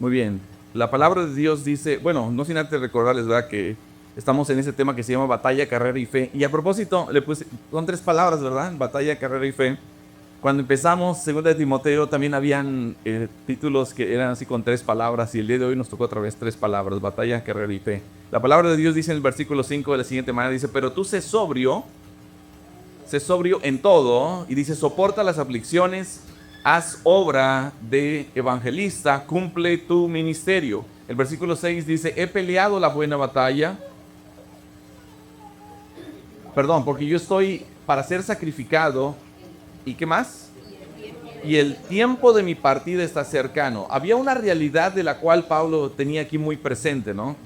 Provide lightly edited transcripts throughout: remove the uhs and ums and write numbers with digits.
Muy bien. La palabra de Dios dice, bueno, no sin antes recordarles, ¿verdad?, que estamos en ese tema que se llama batalla, carrera y fe. Y a propósito, son tres palabras, ¿verdad? Batalla, carrera y fe. Cuando empezamos segunda de Timoteo también habían títulos que eran así con tres palabras, y el día de hoy nos tocó otra vez tres palabras: batalla, carrera y fe. La palabra de Dios dice en el versículo 5 de la siguiente manera, dice: pero tú sé sobrio en todo, y dice: soporta las aflicciones, haz obra de evangelista, cumple tu ministerio. El versículo 6 dice: he peleado la buena batalla. Perdón, porque yo estoy para ser sacrificado. ¿Y qué más? Y el tiempo de mi partida está cercano. Había una realidad de la cual Pablo tenía aquí muy presente, ¿no?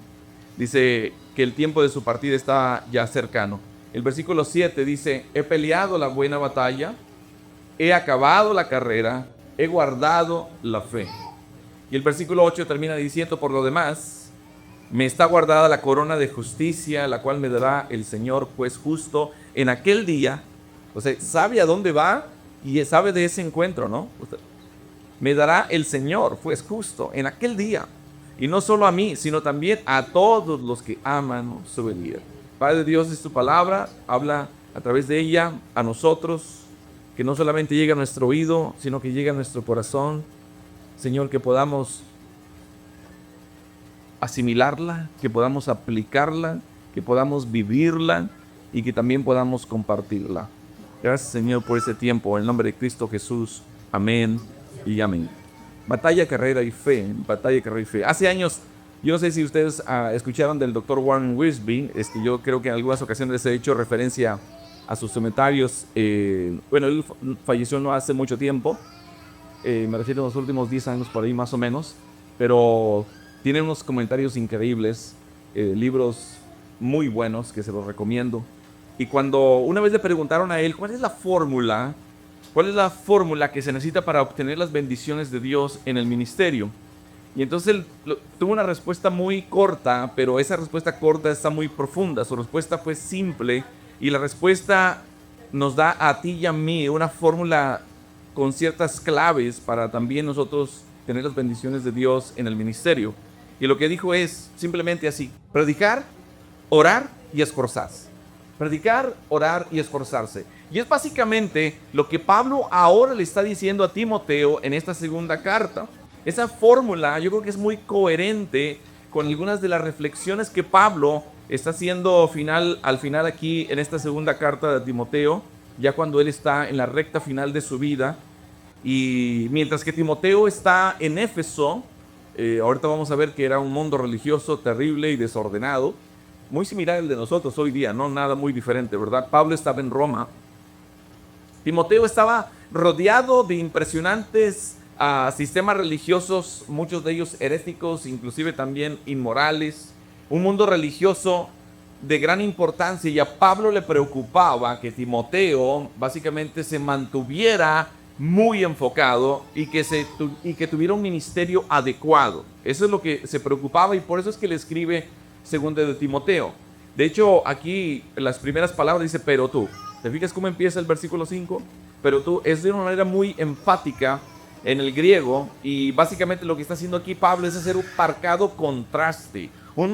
Dice que el tiempo de su partida está ya cercano. El versículo 7 dice: he peleado la buena batalla, he acabado la carrera, he guardado la fe. Y el versículo 8 termina diciendo: por lo demás, me está guardada la corona de justicia, la cual me dará el Señor, juez justo, en aquel día. O sea, sabe a dónde va y sabe de ese encuentro, ¿no? Me dará el Señor, juez justo, en aquel día. Y no solo a mí, sino también a todos los que aman su venida. Padre Dios, es tu palabra, habla a través de ella a nosotros, que no solamente llegue a nuestro oído, sino que llegue a nuestro corazón. Señor, que podamos asimilarla, que podamos aplicarla, que podamos vivirla y que también podamos compartirla. Gracias, Señor, por este tiempo. En el nombre de Cristo Jesús. Amén y amén. Batalla, carrera y fe. Batalla, carrera y fe. Hace años, yo no sé si ustedes escucharon del Dr. Warren Wiersbe. Yo creo que en algunas ocasiones les he hecho referencia a sus comentarios. Bueno, él falleció no hace mucho tiempo. Me refiero a los últimos 10 años por ahí más o menos. Pero tiene unos comentarios increíbles. Libros muy buenos que se los recomiendo. Y cuando una vez le preguntaron a él cuál es la fórmula que se necesita para obtener las bendiciones de Dios en el ministerio, y entonces él tuvo una respuesta muy corta, pero esa respuesta corta está muy profunda. Su respuesta fue simple, y la respuesta nos da a ti y a mí una fórmula con ciertas claves para también nosotros tener las bendiciones de Dios en el ministerio. Y lo que dijo es simplemente así: predicar, orar y esforzarse. Predicar, orar y esforzarse. Y es básicamente lo que Pablo ahora le está diciendo a Timoteo en esta segunda carta. Esa fórmula yo creo que es muy coherente con algunas de las reflexiones que Pablo está haciendo al final aquí en esta segunda carta de Timoteo, ya cuando él está en la recta final de su vida. Y mientras que Timoteo está en Éfeso, ahorita vamos a ver que era un mundo religioso terrible y desordenado, muy similar al de nosotros hoy día, no nada muy diferente, ¿verdad? Pablo estaba en Roma. Timoteo estaba rodeado de impresionantes sistemas religiosos, muchos de ellos heréticos, inclusive también inmorales. Un mundo religioso de gran importancia, y a Pablo le preocupaba que Timoteo básicamente se mantuviera muy enfocado y que tuviera un ministerio adecuado. Eso es lo que se preocupaba, y por eso es que le escribe segunda de Timoteo. De hecho, aquí en las primeras palabras dice: pero tú. ¿Te fijas cómo empieza el versículo 5? Pero tú es de una manera muy enfática en el griego, y básicamente lo que está haciendo aquí Pablo es hacer un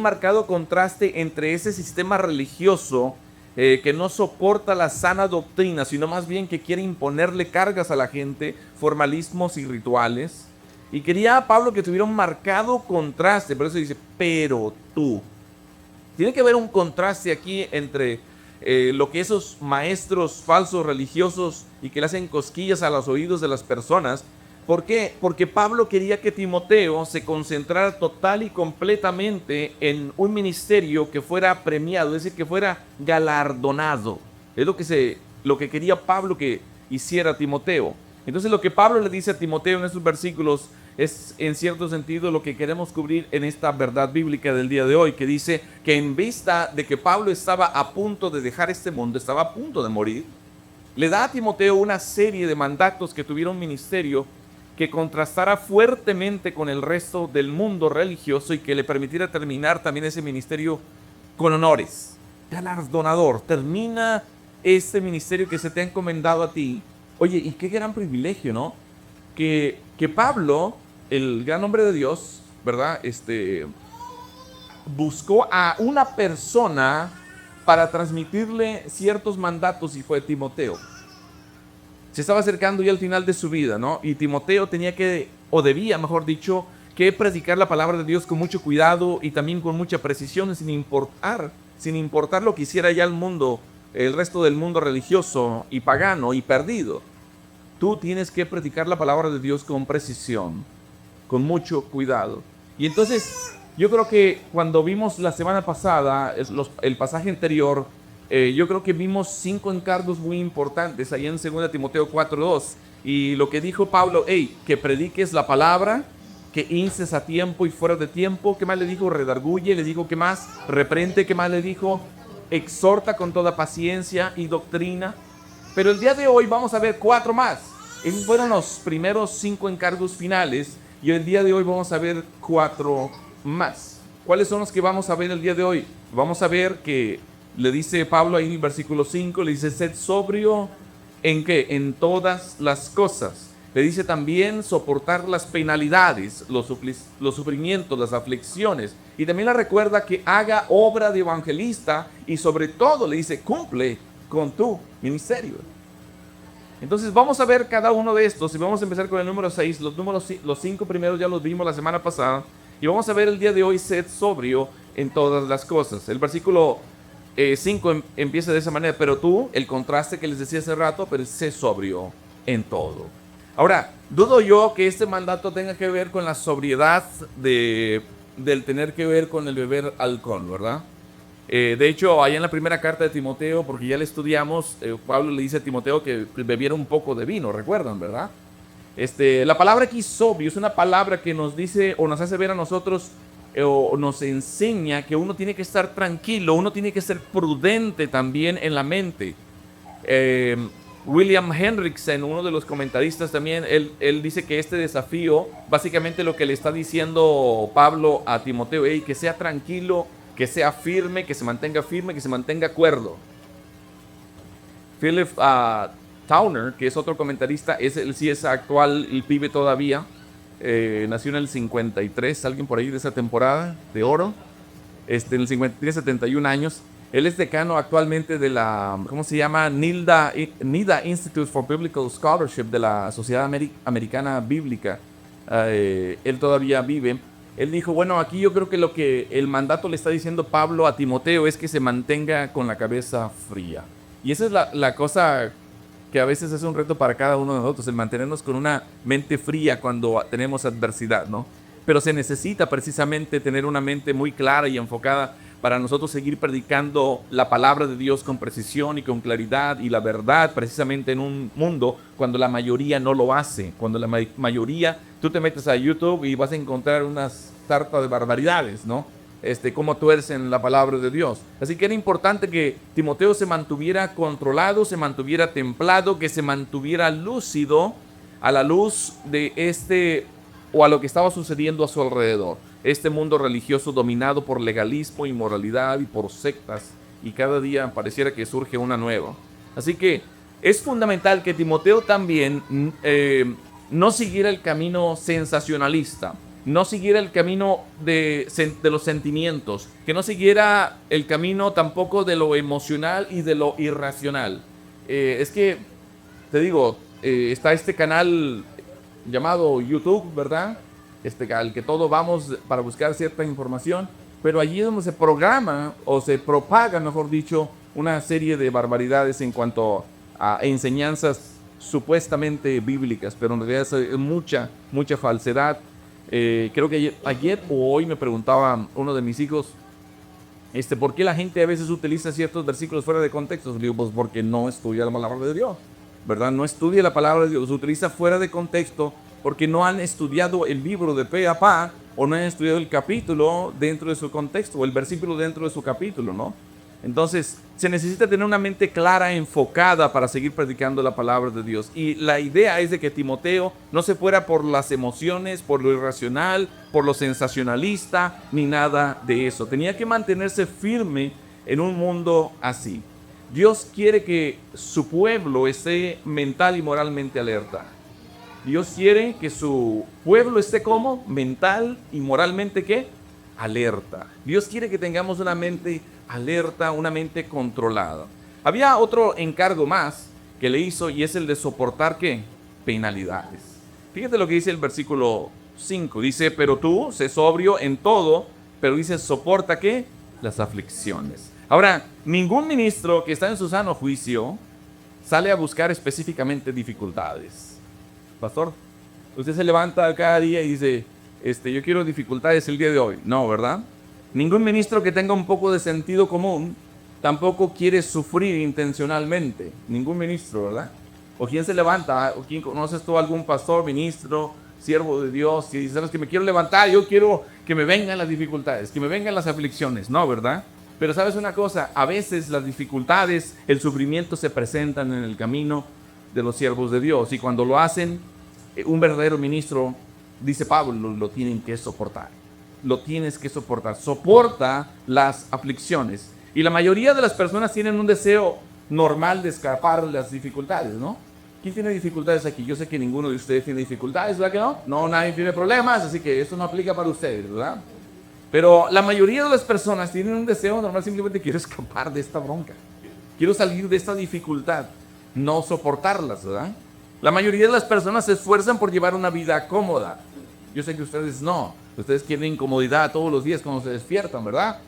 marcado contraste entre ese sistema religioso que no soporta la sana doctrina, sino más bien que quiere imponerle cargas a la gente, formalismos y rituales. Y quería Pablo que tuviera un marcado contraste, por eso dice: pero tú. Tiene que haber un contraste aquí entre lo que esos maestros falsos religiosos y que le hacen cosquillas a los oídos de las personas. ¿Por qué? Porque Pablo quería que Timoteo se concentrara total y completamente en un ministerio que fuera premiado, es decir, que fuera galardonado. Es lo que quería Pablo que hiciera Timoteo. Entonces lo que Pablo le dice a Timoteo en estos versículos es en cierto sentido lo que queremos cubrir en esta verdad bíblica del día de hoy, que dice que en vista de que Pablo estaba a punto de dejar este mundo, estaba a punto de morir, le da a Timoteo una serie de mandatos que tuviera un ministerio que contrastara fuertemente con el resto del mundo religioso y que le permitiera terminar también ese ministerio con honores. Galardonador, termina este ministerio que se te ha encomendado a ti. Oye, y qué gran privilegio, ¿no? Que Pablo, el gran hombre de Dios, ¿verdad? Buscó a una persona para transmitirle ciertos mandatos y fue Timoteo. Se estaba acercando ya al final de su vida, ¿no? Y Timoteo tenía que, o debía, mejor dicho, que predicar la palabra de Dios con mucho cuidado y también con mucha precisión, sin importar lo que hiciera ya el mundo, el resto del mundo religioso y pagano y perdido. Tú tienes que predicar la palabra de Dios con precisión, con mucho cuidado. Y entonces, yo creo que cuando vimos la semana pasada el pasaje anterior, yo creo que vimos 5 encargos muy importantes ahí en 2 Timoteo 4:2. Y lo que dijo Pablo, que prediques la palabra, que instes a tiempo y fuera de tiempo. ¿Qué más le dijo? Redarguye, le dijo, ¿qué más? Reprende, ¿qué más le dijo? Exhorta con toda paciencia y doctrina. Pero el día de hoy vamos a ver 4 más. Esos fueron los primeros 5 encargos finales. Y el día de hoy vamos a ver 4 más. ¿Cuáles son los que vamos a ver el día de hoy? Vamos a ver que le dice Pablo ahí en el versículo 5, le dice, sed sobrio, ¿en qué? En todas las cosas. Le dice también soportar las penalidades, los sufrimientos, las aflicciones. Y también le recuerda que haga obra de evangelista y sobre todo le dice, cumple con tu ministerio. Entonces vamos a ver cada uno de estos y vamos a empezar con el número 6. Los 5 primeros ya los vimos la semana pasada. Y vamos a ver el día de hoy, sed sobrio en todas las cosas. El versículo 5 empieza de esa manera, pero tú, el contraste que les decía hace rato, pero sé sobrio en todo. Ahora, dudo yo que este mandato tenga que ver con la sobriedad del tener que ver con el beber alcohol, ¿verdad? De hecho, allá en la primera carta de Timoteo, porque ya le estudiamos, Pablo le dice a Timoteo que bebiera un poco de vino, ¿recuerdan, verdad? La palabra aquí sobrio es una palabra que nos dice o nos hace ver a nosotros o nos enseña que uno tiene que estar tranquilo, uno tiene que ser prudente también en la mente. William Hendrickson, uno de los comentaristas también, él dice que este desafío, básicamente lo que le está diciendo Pablo a Timoteo, que sea tranquilo, que sea firme, que se mantenga cuerdo. Philip Towner, que es otro comentarista, él sí es actual y vive todavía. Nació en el 53, alguien por ahí de esa temporada de oro. En el 53, 71 años. Él es decano actualmente de la, ¿cómo se llama? NIDA Institute for Biblical Scholarship de la Sociedad Americana Bíblica. Él todavía vive. Él dijo, bueno, aquí yo creo que lo que el mandato le está diciendo Pablo a Timoteo es que se mantenga con la cabeza fría. Y esa es la cosa que a veces es un reto para cada uno de nosotros, el mantenernos con una mente fría cuando tenemos adversidad, ¿no? Pero se necesita precisamente tener una mente muy clara y enfocada para nosotros seguir predicando la palabra de Dios con precisión y con claridad y la verdad precisamente en un mundo cuando la mayoría no lo hace. Cuando la mayoría, tú te metes a YouTube y vas a encontrar unas tartas de barbaridades, ¿no? Cómo tuercen la palabra de Dios. Así que era importante que Timoteo se mantuviera controlado, se mantuviera templado, que se mantuviera lúcido a la luz de o a lo que estaba sucediendo a su alrededor. Este mundo religioso dominado por legalismo, inmoralidad y por sectas, y cada día pareciera que surge una nueva. Así que es fundamental que Timoteo también no siguiera el camino sensacionalista, no siguiera el camino de los sentimientos, que no siguiera el camino tampoco de lo emocional y de lo irracional. Es que, te digo, está este canal llamado YouTube, ¿verdad? Al que todos vamos para buscar cierta información, pero allí es donde se programa o se propaga, mejor dicho, una serie de barbaridades en cuanto a enseñanzas supuestamente bíblicas, pero en realidad es mucha falsedad. Creo que ayer o hoy me preguntaba uno de mis hijos, ¿por qué la gente a veces utiliza ciertos versículos fuera de contexto? Le digo, pues porque no estudia la palabra de Dios, ¿verdad? No estudia la palabra de Dios, se utiliza fuera de contexto porque no han estudiado el libro de pe a pa o no han estudiado el capítulo dentro de su contexto o el versículo dentro de su capítulo, ¿no? Entonces, se necesita tener una mente clara, enfocada para seguir predicando la palabra de Dios. Y la idea es de que Timoteo no se fuera por las emociones, por lo irracional, por lo sensacionalista, ni nada de eso. Tenía que mantenerse firme en un mundo así. Dios quiere que su pueblo esté mental y moralmente alerta. Dios quiere que su pueblo esté como mental y moralmente ¿qué? Alerta. Dios quiere que tengamos una mente alerta, una mente controlada. Había otro encargo más que le hizo y es el de soportar ¿qué? Penalidades. Fíjate lo que dice el versículo 5. Dice, pero tú, sé sobrio en todo, pero dice, soporta ¿qué? Las aflicciones. Ahora, ningún ministro que está en su sano juicio sale a buscar específicamente dificultades. Pastor, usted se levanta cada día y dice, yo quiero dificultades el día de hoy. No, ¿verdad? Ningún ministro que tenga un poco de sentido común tampoco quiere sufrir intencionalmente. Ningún ministro, ¿verdad? O quién se levanta, o quién conoces tú algún pastor, ministro, siervo de Dios, y dices, ¿sabes que me quiero levantar? Yo quiero que me vengan las dificultades, que me vengan las aflicciones. No, ¿verdad? Pero sabes una cosa, a veces las dificultades, el sufrimiento se presentan en el camino de los siervos de Dios. Y cuando lo hacen, un verdadero ministro, dice Pablo, lo tienen que soportar. Lo tienes que soportar. Soporta las aflicciones. Y la mayoría de las personas tienen un deseo normal de escapar de las dificultades, ¿no? ¿Quién tiene dificultades aquí? Yo sé que ninguno de ustedes tiene dificultades, ¿verdad que no? No, nadie tiene problemas, así que eso no aplica para ustedes, ¿verdad? Pero la mayoría de las personas tienen un deseo normal, simplemente quiero escapar de esta bronca. Quiero salir de esta dificultad, no soportarlas, ¿verdad? La mayoría de las personas se esfuerzan por llevar una vida cómoda. Yo sé que ustedes no. Ustedes quieren incomodidad todos los días cuando se despiertan, ¿verdad?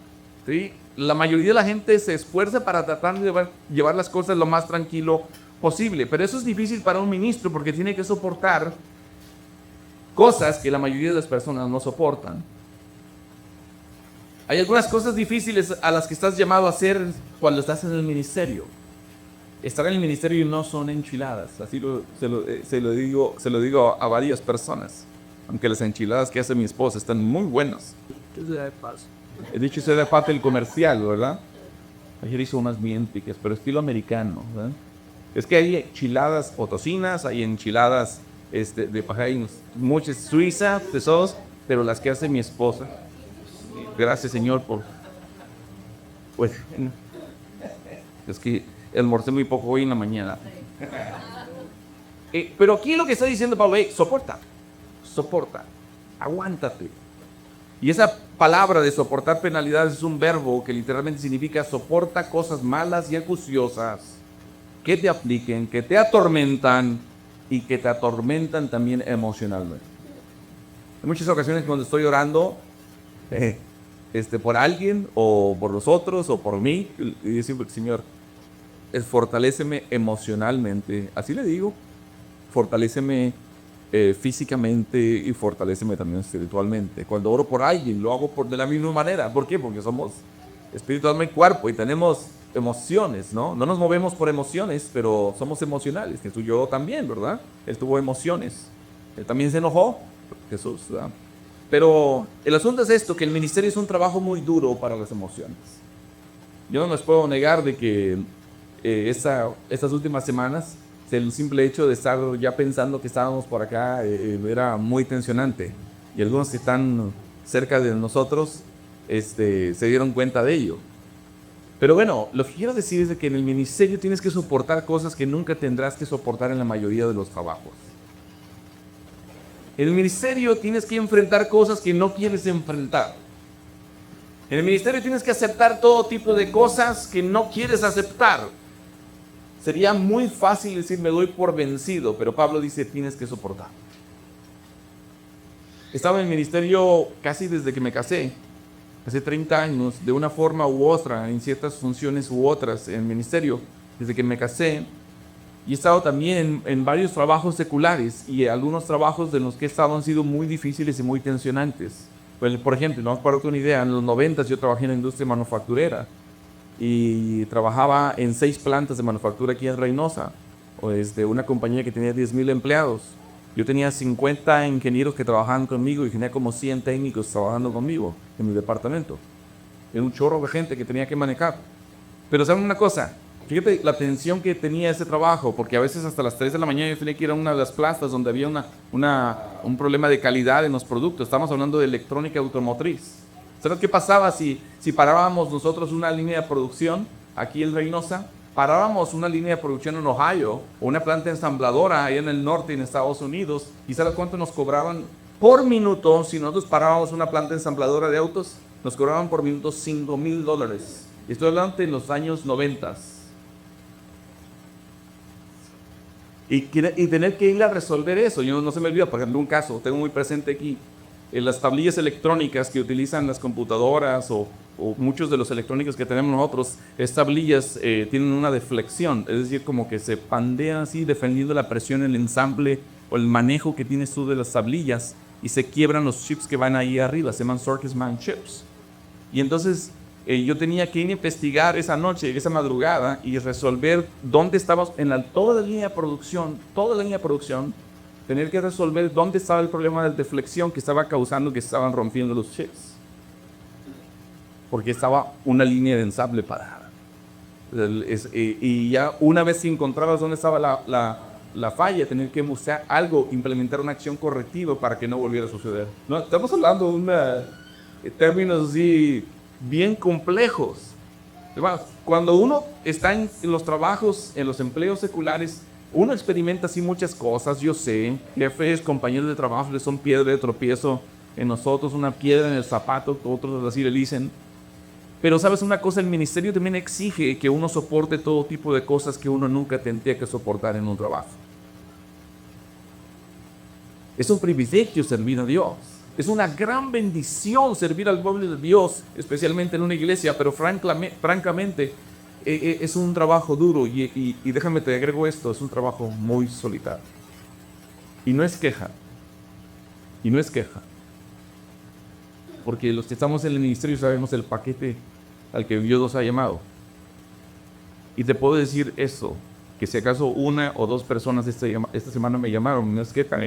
¿Sí? La mayoría de la gente se esfuerza para tratar de llevar las cosas lo más tranquilo posible. Pero eso es difícil para un ministro porque tiene que soportar cosas que la mayoría de las personas no soportan. Hay algunas cosas difíciles a las que estás llamado a hacer cuando estás en el ministerio. Estar en el ministerio no son enchiladas, así se lo digo a varias personas. Aunque las enchiladas que hace mi esposa están muy buenas. He dicho sea de parte del comercial, ¿verdad? Ayer hizo unas bien piques, pero estilo americano, ¿verdad? Es que hay enchiladas potosinas, hay enchiladas de pajarín, muchas suizas, tesoros, pero las que hace mi esposa. Gracias, Señor, por... Pues, es que almorcé muy poco hoy en la mañana. Pero aquí lo que está diciendo Pablo, soporta, aguántate. Y esa palabra de soportar penalidades es un verbo que literalmente significa soporta cosas malas y acuciosas que te apliquen, que te atormentan y que te atormentan también emocionalmente. En muchas ocasiones cuando estoy orando por alguien o por los otros o por mí, y yo siempre, Señor, fortaléceme emocionalmente, así le digo, fortaléceme físicamente y fortaléceme también espiritualmente. Cuando oro por alguien, lo hago de la misma manera. ¿Por qué? Porque somos espiritualmente cuerpo y tenemos emociones, ¿no? No nos movemos por emociones, pero somos emocionales. Jesús y yo también, ¿verdad? Él tuvo emociones. Él también se enojó, Jesús, ¿verdad? Pero el asunto es esto, que el ministerio es un trabajo muy duro para las emociones. Yo no les puedo negar de que estas últimas semanas, el simple hecho de estar ya pensando que estábamos por acá era muy tensionante. Y algunos que están cerca de nosotros se dieron cuenta de ello. Pero bueno, lo que quiero decir es de que en el ministerio tienes que soportar cosas que nunca tendrás que soportar en la mayoría de los trabajos. En el ministerio tienes que enfrentar cosas que no quieres enfrentar. En el ministerio tienes que aceptar todo tipo de cosas que no quieres aceptar. Sería muy fácil decir me doy por vencido, pero Pablo dice tienes que soportar. Estaba en el ministerio casi desde que me casé, hace 30 años, de una forma u otra, en ciertas funciones u otras en el ministerio, desde que me casé. Y he estado también en varios trabajos seculares y algunos trabajos de los que he estado han sido muy difíciles y muy tensionantes. Pues, por ejemplo, no para darte una idea, en los 90 yo trabajé en la industria manufacturera y trabajaba en 6 plantas de manufactura aquí en Reynosa, una compañía que tenía 10,000 empleados. Yo tenía 50 ingenieros que trabajaban conmigo y tenía como 100 técnicos trabajando conmigo en mi departamento. Era un chorro de gente que tenía que manejar. Pero ¿saben una cosa? Fíjate la tensión que tenía ese trabajo, porque a veces hasta las 3 de la mañana yo tenía que ir a una de las plantas donde había un problema de calidad en los productos. Estamos hablando de electrónica automotriz. ¿Sabes qué pasaba si parábamos nosotros una línea de producción aquí en Reynosa? parábamos una línea de producción en Ohio o una planta ensambladora ahí en el norte en Estados Unidos, ¿y sabes cuánto nos cobraban por minuto? Si nosotros parábamos una planta ensambladora de autos, nos cobraban por minuto $5,000. Estoy hablando en los años 90. Y tener que ir a resolver eso. Yo no se me olvida, por ejemplo, un caso, tengo muy presente aquí, en las tablillas electrónicas que utilizan las computadoras o muchos de los electrónicos que tenemos nosotros, estas tablillas tienen una deflexión, es decir, como que se pandean así, defendiendo la presión en el ensamble o el manejo que tienes tú de las tablillas, y se quiebran los chips que van ahí arriba, se llaman Circus-Man chips. Y entonces yo tenía que ir a investigar esa noche, esa madrugada, y resolver dónde estábamos en toda la línea de producción, tener que resolver dónde estaba el problema de deflexión que estaba causando que estaban rompiendo los chips. Porque estaba una línea de ensamble parada. Y ya una vez que encontrabas dónde estaba la falla, tener que buscar algo, implementar una acción correctiva para que no volviera a suceder. No, estamos hablando de términos así bien complejos. Cuando uno está en los trabajos, en los empleos seculares, uno experimenta así muchas cosas. Yo sé, jefes, compañeros de trabajo les son piedra de tropiezo en nosotros, una piedra en el zapato, otros así le dicen. Pero sabes una cosa, el ministerio también exige que uno soporte todo tipo de cosas que uno nunca tendría que soportar en un trabajo. Es un privilegio servir a Dios. Es una gran bendición servir al pueblo de Dios, especialmente en una iglesia, pero francamente es un trabajo duro y déjame te agrego esto, es un trabajo muy solitario. Y no es queja. Porque los que estamos en el ministerio sabemos el paquete al que Dios nos ha llamado. Y te puedo decir eso, que si acaso una o dos personas esta semana me llamaron, no es queja,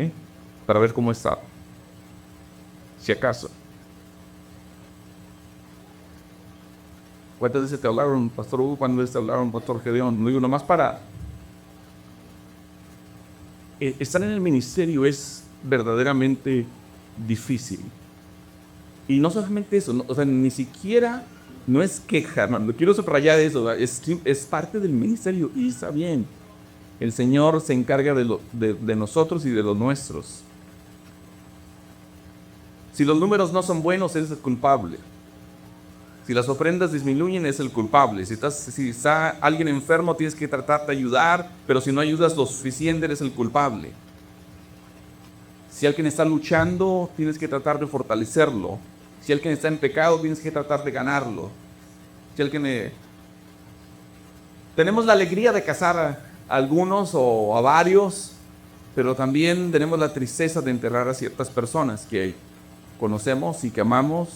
para ver cómo está. Si acaso. ¿Cuántas veces te hablaron, Pastor Hugo? ¿Cuántas veces te hablaron, Pastor Gedeón? No digo, nomás para... estar en el ministerio es verdaderamente difícil. Y no solamente eso, o sea, ni siquiera, no es queja, no quiero subrayar eso, es parte del ministerio y está bien. El Señor se encarga de nosotros y de los nuestros. Si los números no son buenos, eres el culpable. Si las ofrendas disminuyen, es el culpable. Si está alguien enfermo, tienes que tratar de ayudar, pero si no ayudas lo suficiente, eres el culpable. Si alguien está luchando, tienes que tratar de fortalecerlo. Si alguien está en pecado, tienes que tratar de ganarlo. Tenemos la alegría de casar a algunos o a varios, pero también tenemos la tristeza de enterrar a ciertas personas que conocemos y que amamos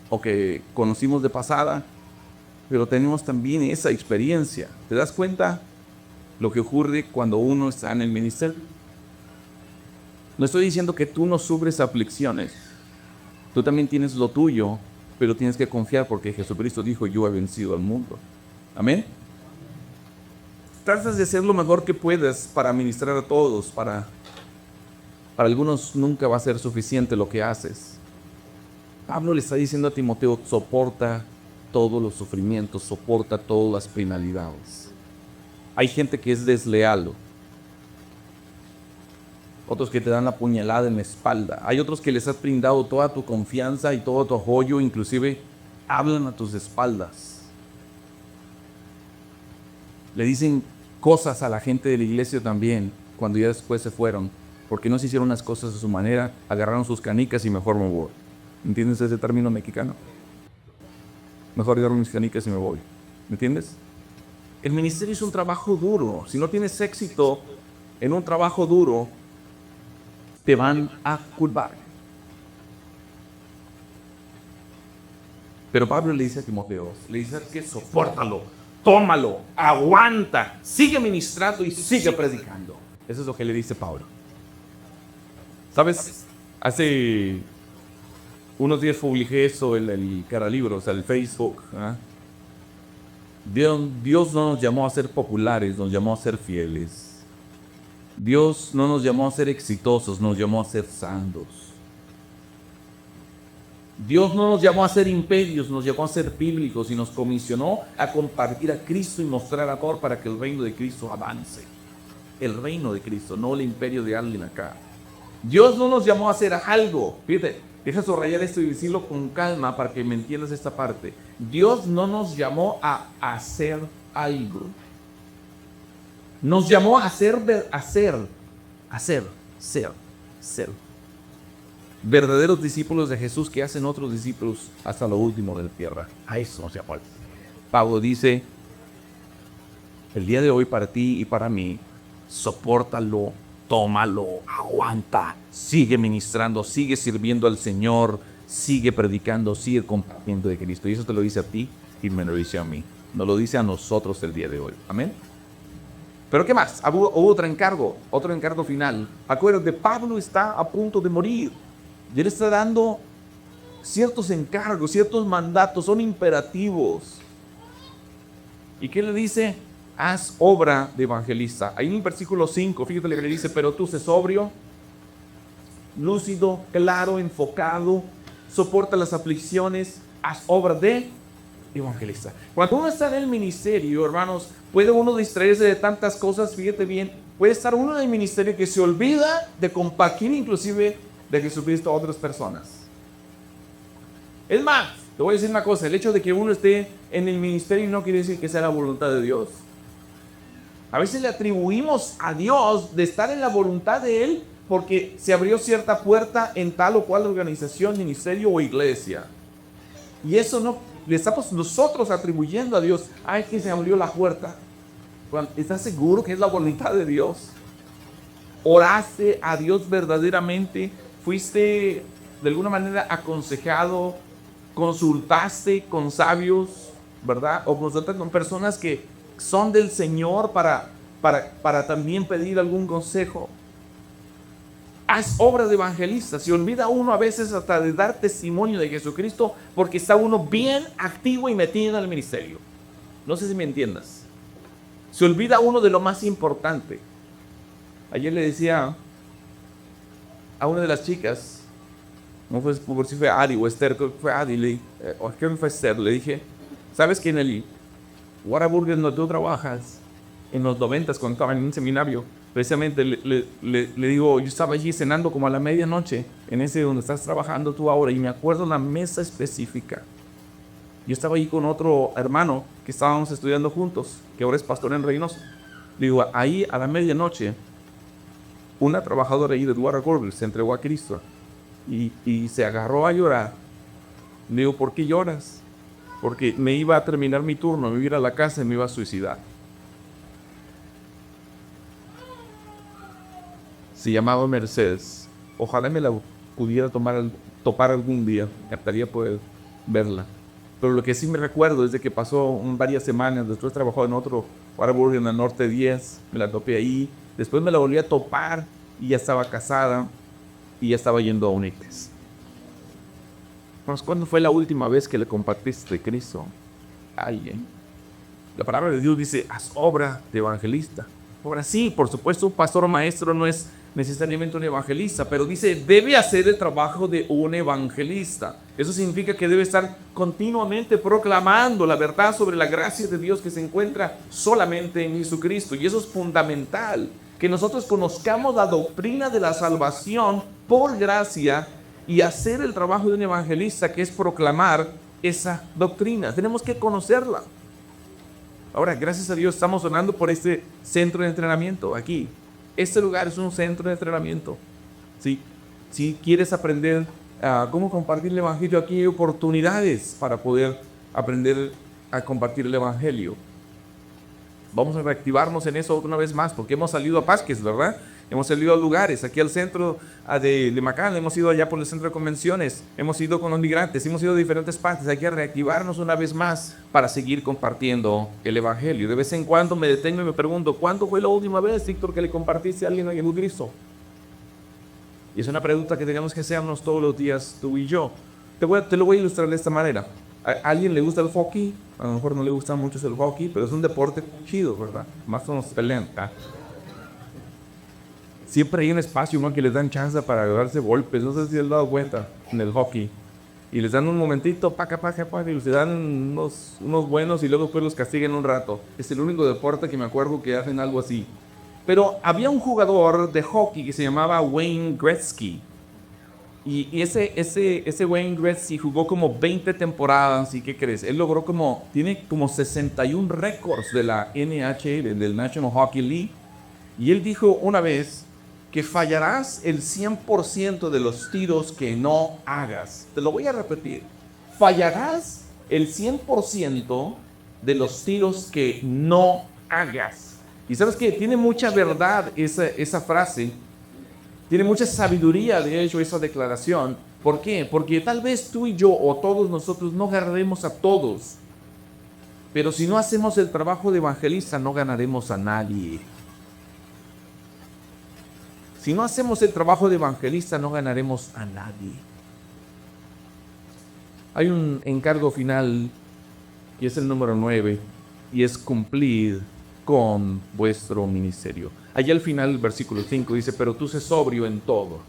o que conocimos de pasada, pero tenemos también esa experiencia. ¿Te das cuenta lo que ocurre cuando uno está en el ministerio? No estoy diciendo que tú no sufres aflicciones. Tú también tienes lo tuyo, pero tienes que confiar porque Jesucristo dijo, yo he vencido al mundo. Amén. Tratas de hacer lo mejor que puedas para ministrar a todos. Para algunos nunca va a ser suficiente lo que haces. Pablo le está diciendo a Timoteo, soporta todos los sufrimientos, soporta todas las penalidades. Hay gente que es desleal. Otros que te dan la puñalada en la espalda. Hay otros que les has brindado toda tu confianza y todo tu apoyo, inclusive hablan a tus espaldas. Le dicen cosas a la gente de la iglesia también, cuando ya después se fueron, porque no se hicieron las cosas a su manera, agarraron sus canicas y mejor me voy. ¿Entiendes ese término mexicano? Mejor agarro mis canicas y me voy. ¿Me entiendes? El ministerio es un trabajo duro. Si no tienes éxito en un trabajo duro, te van a culpar. Pero Pablo le dice a Timoteo, le dice que sopórtalo, tómalo, aguanta, sigue ministrando y sigue predicando. Eso es lo que le dice Pablo. ¿Sabes? Hace unos días publiqué eso en el Caralibros, el Facebook. Dios no nos llamó a ser populares, nos llamó a ser fieles. Dios no nos llamó a ser exitosos, nos llamó a ser santos. Dios no nos llamó a ser imperios, nos llamó a ser bíblicos y nos comisionó a compartir a Cristo y mostrar amor para que el reino de Cristo avance. El reino de Cristo, no el imperio de alguien acá. Dios no nos llamó a hacer algo. Fíjate, deja subrayar esto y decirlo con calma para que me entiendas esta parte. Dios no nos llamó a hacer algo. Nos llamó a ser verdaderos discípulos de Jesús que hacen otros discípulos hasta lo último de la tierra. A eso nos llamó. Pablo dice, el día de hoy para ti y para mí, sopórtalo, tómalo, aguanta, sigue ministrando, sigue sirviendo al Señor, sigue predicando, sigue compartiendo de Cristo. Y eso te lo dice a ti y me lo dice a mí. Nos lo dice a nosotros el día de hoy. Amén. Pero ¿qué más? Hubo otro encargo final. Acuérdate, Pablo está a punto de morir. Y él está dando ciertos encargos, ciertos mandatos, son imperativos. ¿Y qué le dice? Haz obra de evangelista. Ahí en el versículo 5, fíjate lo que le dice, pero tú sé sobrio, lúcido, claro, enfocado, soporta las aflicciones, haz obra de evangelista. Cuando uno está en el ministerio, hermanos, puede uno distraerse de tantas cosas, fíjate bien, puede estar uno en el ministerio que se olvida de compartir inclusive de Jesucristo a otras personas. Es más, te voy a decir una cosa, el hecho de que uno esté en el ministerio no quiere decir que sea la voluntad de Dios. A veces le atribuimos a Dios de estar en la voluntad de Él porque se abrió cierta puerta en tal o cual organización, ministerio o iglesia. Y eso no, le estamos nosotros atribuyendo a Dios, ay, que se abrió la puerta. ¿Estás seguro que es la voluntad de Dios? ¿Oraste a Dios verdaderamente? ¿Fuiste de alguna manera aconsejado? ¿Consultaste con sabios? ¿Verdad? ¿O consultaste con personas que son del Señor para también pedir algún consejo? Haz obra de evangelista. Se olvida uno a veces hasta de dar testimonio de Jesucristo porque está uno bien activo y metido en el ministerio. No sé si me entiendas. Se olvida uno de lo más importante. Ayer le decía a una de las chicas, no fue por si fue Ari o Esther, creo que fue Adi, o creo que fue Esther, le dije, ¿sabes que en el Whataburger donde tú trabajas, en los 90s cuando estaba en un seminario, precisamente le digo, yo estaba allí cenando como a la medianoche, en ese donde estás trabajando tú ahora, y me acuerdo la mesa específica. Yo estaba allí con otro hermano que estábamos estudiando juntos, que ahora es pastor en Reynosa. Le digo, ahí a la medianoche, una trabajadora ahí de Whataburger se entregó a Cristo y se agarró a llorar. Le digo, ¿por qué lloras? Porque me iba a terminar mi turno, me iba a ir a la casa y me iba a suicidar. Se llamaba Mercedes. Ojalá me la pudiera topar algún día. Me encantaría poder verla. Pero lo que sí me recuerdo es de que pasó varias semanas. Después trabajó en otro Whataburger en el Norte 10. Me la topé ahí. Después me la volví a topar y ya estaba casada y ya estaba yendo a una iglesia. ¿Cuándo fue la última vez que le compartiste de Cristo a alguien? La palabra de Dios dice, haz obra de evangelista. Ahora sí, por supuesto, un pastor o maestro no es necesariamente un evangelista, pero dice, debe hacer el trabajo de un evangelista. Eso significa que debe estar continuamente proclamando la verdad sobre la gracia de Dios que se encuentra solamente en Jesucristo. Y eso es fundamental, que nosotros conozcamos la doctrina de la salvación por gracia y hacer el trabajo de un evangelista, que es proclamar esa doctrina. Tenemos que conocerla. Ahora, gracias a Dios, estamos orando por este centro de entrenamiento aquí. Este lugar es un centro de entrenamiento. ¿Sí? Si quieres aprender cómo compartir el evangelio, aquí hay oportunidades para poder aprender a compartir el evangelio. Vamos a reactivarnos en eso una vez más, porque hemos salido a Pasques, ¿verdad? Hemos salido a lugares, aquí al centro de Macán, hemos ido allá por el centro de convenciones, hemos ido con los migrantes, hemos ido a diferentes partes. Hay que reactivarnos una vez más para seguir compartiendo el evangelio. De vez en cuando me detengo y me pregunto, ¿cuándo fue la última vez, Víctor, que le compartiste a alguien a Jesucristo? Y es una pregunta que tenemos que hacernos todos los días, tú y yo. Te lo voy a ilustrar de esta manera. ¿A alguien le gusta el hockey? A lo mejor no le gusta mucho el hockey, pero es un deporte chido, ¿verdad? Más o menos pelean. Siempre hay un espacio, ¿no?, que les dan chance para darse golpes. No sé si has dado cuenta en el hockey. y les dan un momentito, paca, y les dan unos buenos y luego después los castigan un rato. Es el único deporte que me acuerdo que hacen algo así. Pero había un jugador de hockey que se llamaba Wayne Gretzky. Y ese Wayne Gretzky jugó como 20 temporadas. ¿Y qué crees? Él logró tiene como 61 récords de la NHL, del National Hockey League. Y él dijo una vez que fallarás el 100% de los tiros que no hagas. Te lo voy a repetir. Fallarás el 100% de los tiros que no hagas. Y sabes que tiene mucha verdad esa frase. Tiene mucha sabiduría, de hecho, esa declaración. ¿Por qué? Porque tal vez tú y yo o todos nosotros no ganaremos a todos. Pero si no hacemos el trabajo de evangelista, no ganaremos a nadie. Si no hacemos el trabajo de evangelista, no ganaremos a nadie. Hay un encargo final, y es el número 9, y es cumplir con vuestro ministerio. Allá al final, el versículo 5 dice, pero tú sé sobrio en todo,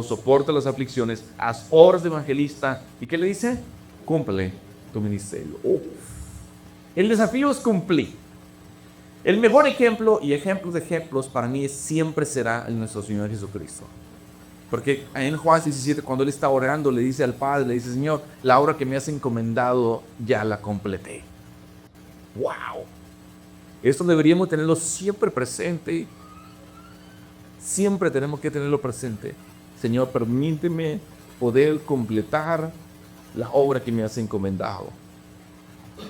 soporta las aflicciones, haz obras de evangelista. ¿Y qué le dice? Cumple tu ministerio. El desafío es cumplir. El mejor ejemplo y ejemplos de ejemplos para mí siempre será nuestro Señor Jesucristo. Porque en Juan 17, cuando Él está orando, le dice al Padre, le dice, Señor, la obra que me has encomendado ya la completé. ¡Wow! Esto deberíamos tenerlo siempre presente. Siempre tenemos que tenerlo presente. Señor, permíteme poder completar la obra que me has encomendado.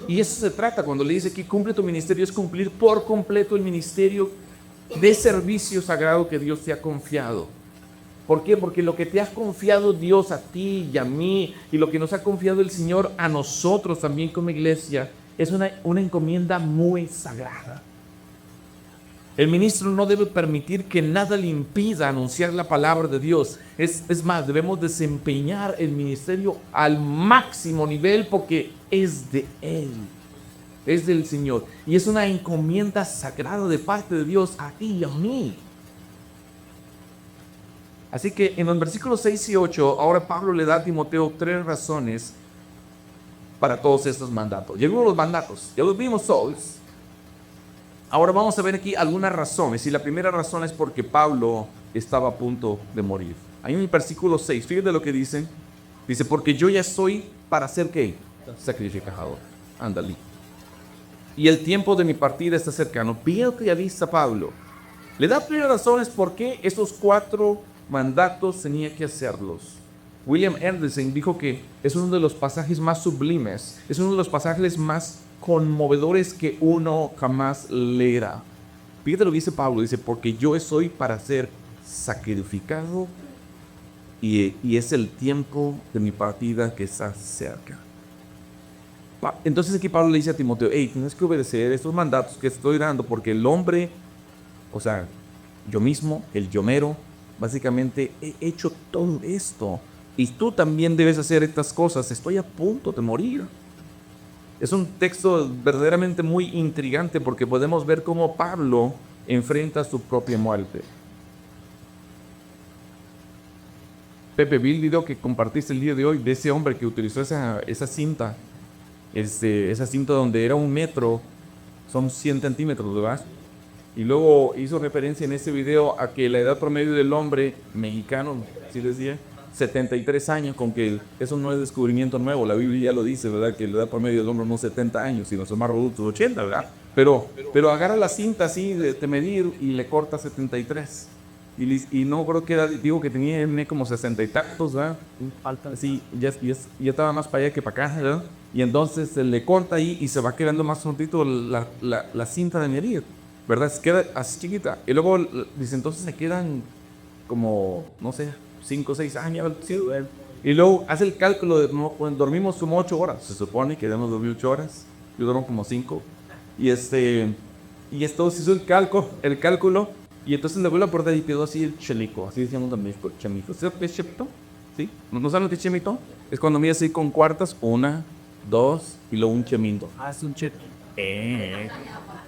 Y eso se trata cuando le dice que cumple tu ministerio, es cumplir por completo el ministerio de servicio sagrado que Dios te ha confiado. ¿Por qué? Porque lo que te ha confiado Dios a ti y a mí, y lo que nos ha confiado el Señor a nosotros también como iglesia, es una encomienda muy sagrada. El ministro no debe permitir que nada le impida anunciar la palabra de Dios. Es más, debemos desempeñar el ministerio al máximo nivel porque es de Él, es del Señor. Y es una encomienda sagrada de parte de Dios a ti y a mí. Así que en los versículos 6 y 8, ahora Pablo le da a Timoteo 3 razones para todos estos mandatos. Llegó los mandatos, ya los vimos todos. Ahora vamos a ver aquí algunas razones. Y la primera razón es porque Pablo estaba a punto de morir. Ahí en el versículo 6, fíjate lo que dice. Dice, porque yo ya estoy para ser ¿qué? Sacrificado. Ándale. Y el tiempo de mi partida está cercano. Veo que ya viste Pablo. Le da primeras razones por qué estos 4 mandatos tenía que hacerlos. William Anderson dijo que es uno de los pasajes más sublimes. Es uno de los pasajes más conmovedores que uno jamás leerá. Fíjate lo que dice Pablo, dice, porque yo estoy para ser sacrificado y es el tiempo de mi partida que está cerca. Entonces aquí Pablo le dice a Timoteo, hey, tienes que obedecer estos mandatos que estoy dando porque el hombre, o sea, yo mismo, el yomero, básicamente he hecho todo esto y tú también debes hacer estas cosas, estoy a punto de morir. Es un texto verdaderamente muy intrigante porque podemos ver cómo Pablo enfrenta su propia muerte. Pepe, vi el video que compartiste el día de hoy de ese hombre que utilizó esa cinta. Esa cinta donde era 1 metro, son 100 centímetros, ¿verdad? Y luego hizo referencia en ese video a que la edad promedio del hombre mexicano, ¿sí decía? 73 años, con que eso no es descubrimiento nuevo, la Biblia ya lo dice, ¿verdad? Que la edad promedio del hombre no es 70 años, sino son más adultos, 80, ¿verdad? Pero agarra la cinta así de medir y le corta 73. Y no creo que era, digo que tenía como 60 y tantos, ¿verdad? Falta. Sí, ya estaba más para allá que para acá, ¿verdad? Y entonces se le corta ahí y se va quedando más juntito la cinta de medir, ¿verdad? Se queda así chiquita. Y luego dice, entonces se quedan como, no sé, 5 o 6 años. Y luego hace el cálculo de, dormimos como 8 horas. Se supone que debemos dormir 8 horas. Yo duermo como 5. Y esto se hizo el cálculo. Y entonces le vuelve a portar y quedó así el chelico. Así decíamos también, chemico. ¿Sabes qué es chemito? ¿Sí? ¿No saben lo que es chemito? Es cuando mira así con cuartas. 1, 2 y luego un chemito. Ah, es un chemito.